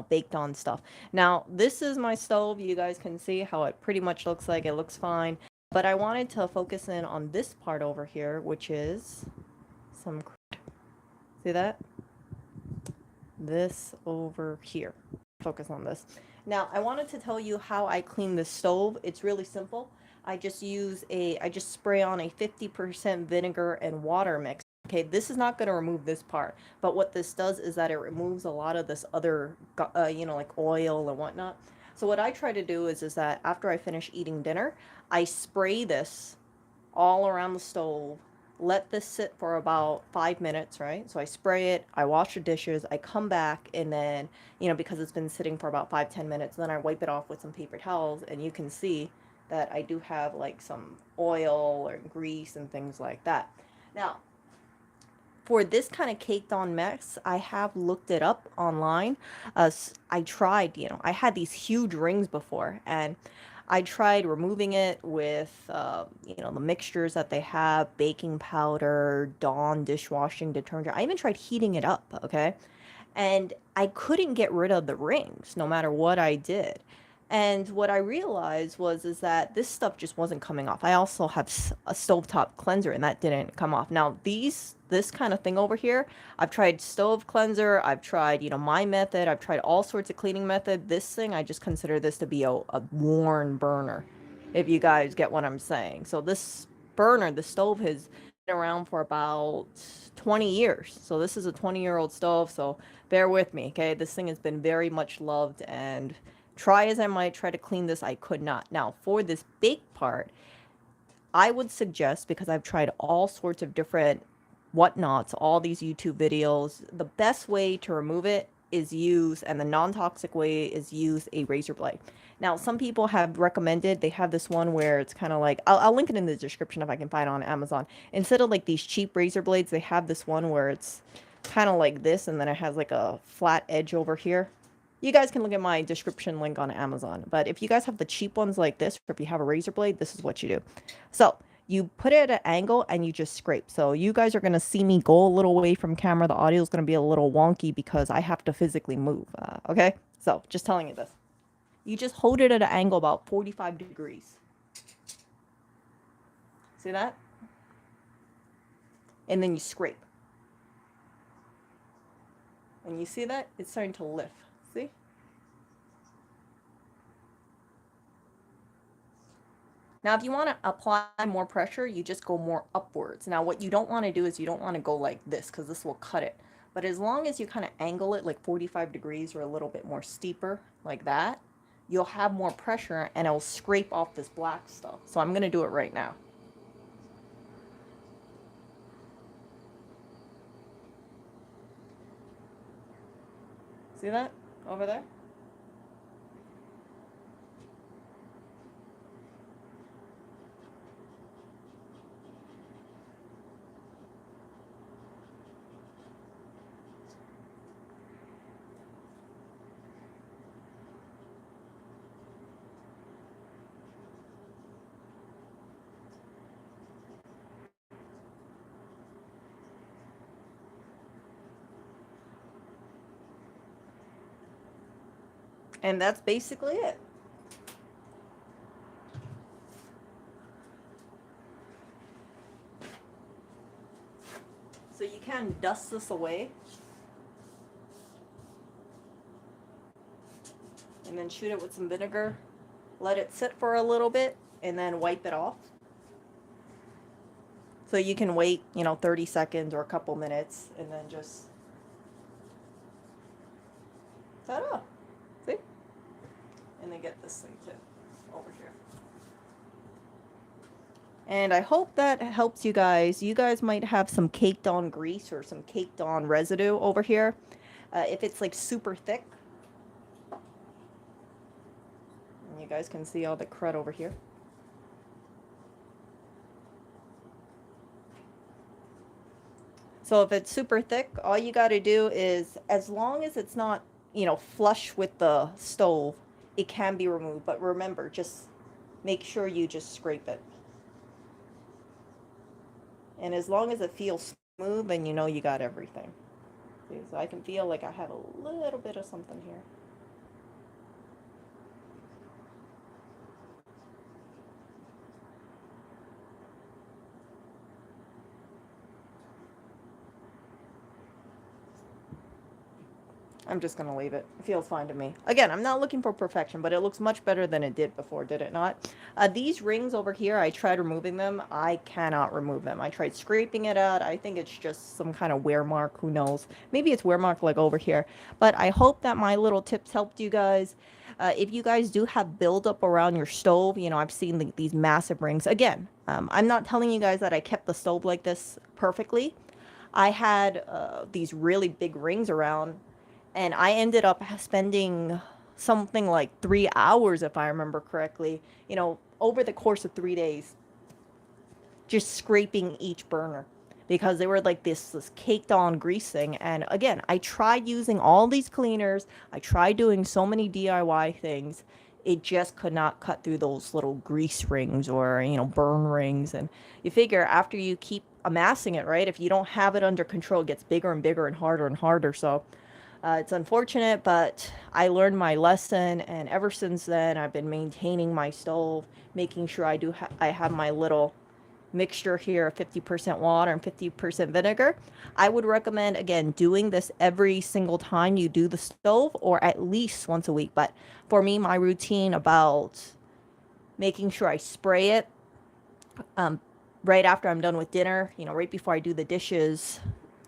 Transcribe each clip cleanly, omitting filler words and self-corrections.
baked on stuff. Now, this is my stove. You guys can see how it pretty much looks like. It looks fine. But I wanted to focus in on this part over here, which is some, see that? This over here. Focus on this. Now, I wanted to tell you how I clean the stove. It's really simple. I just spray on a 50% vinegar and water mix. Okay, this is not going to remove this part, but what this does is that it removes a lot of this other, like oil and whatnot. So what I try to do is that after I finish eating dinner, I spray this all around the stove, let this sit for about 5 minutes, right? So I spray it, I wash the dishes, I come back, and then, because it's been sitting for about 5-10 minutes, then I wipe it off with some paper towels, and you can see that I do have like some oil or grease and things like that. Now, for this kind of caked on mess, I have looked it up online. I tried, I had these huge rings before, and I tried removing it with, the mixtures that they have, baking powder, Dawn dishwashing detergent. I even tried heating it up, okay? And I couldn't get rid of the rings no matter what I did. And what I realized is that this stuff just wasn't coming off. I also have a stovetop cleanser, and that didn't come off. Now, this kind of thing over here, I've tried stove cleanser, I've tried, my method, I've tried all sorts of cleaning method. This thing, I just consider this to be a worn burner, if you guys get what I'm saying. So this burner, the stove, has been around for about 20 years. So this is a 20-year-old stove, so bear with me, okay? This thing has been very much loved, and try as I might try to clean this, I could not. Now, for this bake part, I would suggest, because I've tried all sorts of different whatnots, all these YouTube videos, the best way to remove it is and the non-toxic way is use a razor blade. Now, some people have recommended, they have this one where it's kind of like, I'll link it in the description if I can find it on Amazon. Instead of like these cheap razor blades, they have this one where it's kind of like this, and then it has like a flat edge over here. You guys can look at my description link on Amazon. But if you guys have the cheap ones like this, or if you have a razor blade, this is what you do. So you put it at an angle and you just scrape. So you guys are going to see me go a little away from camera. The audio is going to be a little wonky because I have to physically move. Okay? So just telling you this. You just hold it at an angle about 45 degrees. See that? And then you scrape. And you see that? It's starting to lift. See? Now, if you want to apply more pressure, you just go more upwards. Now, what you don't want to do is you don't want to go like this, because this will cut it. But as long as you kind of angle it like 45 degrees or a little bit more steeper like that, you'll have more pressure and it'll scrape off this black stuff. So I'm going to do it right now. See that over there? And that's basically it. So you can dust this away. And then shoot it with some vinegar. Let it sit for a little bit and then wipe it off. So you can wait, 30 seconds or a couple minutes and then just ta-da. See? And then get this thing too over here. And I hope that helps you guys. You guys might have some caked on grease or some caked on residue over here. If it's like super thick, and you guys can see all the crud over here. So if it's super thick, all you got to do is, as long as it's not, flush with the stove, it can be removed. But remember, just make sure you just scrape it. And as long as it feels smooth, then you know you got everything. See, so I can feel like I have a little bit of something here. I'm just gonna leave it. It feels fine to me. Again, I'm not looking for perfection, but it looks much better than it did before, did it not? These rings over here, I tried removing them. I cannot remove them. I tried scraping it out. I think it's just some kind of wear mark. Who knows? Maybe it's wear mark like over here. But I hope that my little tips helped you guys. If you guys do have buildup around your stove, you know, I've seen these massive rings. Again, I'm not telling you guys that I kept the stove like this perfectly. I had these really big rings around, and I ended up spending something like 3 hours, if I remember correctly, you know, over the course of 3 days, just scraping each burner because they were like this caked on grease thing. And again, I tried using all these cleaners. I tried doing so many DIY things. It just could not cut through those little grease rings or, you know, burn rings. And you figure after you keep amassing it, right? If you don't have it under control, it gets bigger and bigger and harder. So it's unfortunate, but I learned my lesson, and ever since then, I've been maintaining my stove, making sure I have my little mixture here of 50% water and 50% vinegar. I would recommend, again, doing this every single time you do the stove, or at least once a week. But for me, my routine about making sure I spray it right after I'm done with dinner, you know, right before I do the dishes.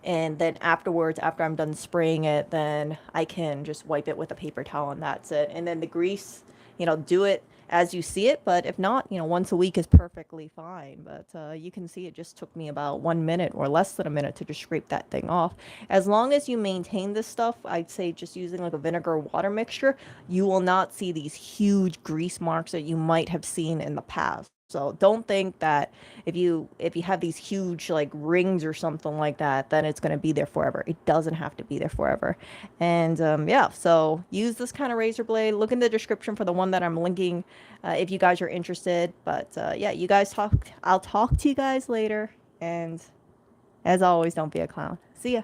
And then afterwards, after I'm done spraying it, then I can just wipe it with a paper towel and that's it. And then the grease, you know, do it as you see it. But if not, you know, once a week is perfectly fine. But you can see it just took me about 1 minute or less than a minute to just scrape that thing off. As long as you maintain this stuff, I'd say just using like a vinegar water mixture, you will not see these huge grease marks that you might have seen in the past. So don't think that if you have these huge like rings or something like that, then it's going to be there forever. It doesn't have to be there forever. And yeah, so use this kind of razor blade. Look in the description for the one that I'm linking if you guys are interested. But yeah, you guys talk. I'll talk to you guys later. And as always, don't be a clown. See ya.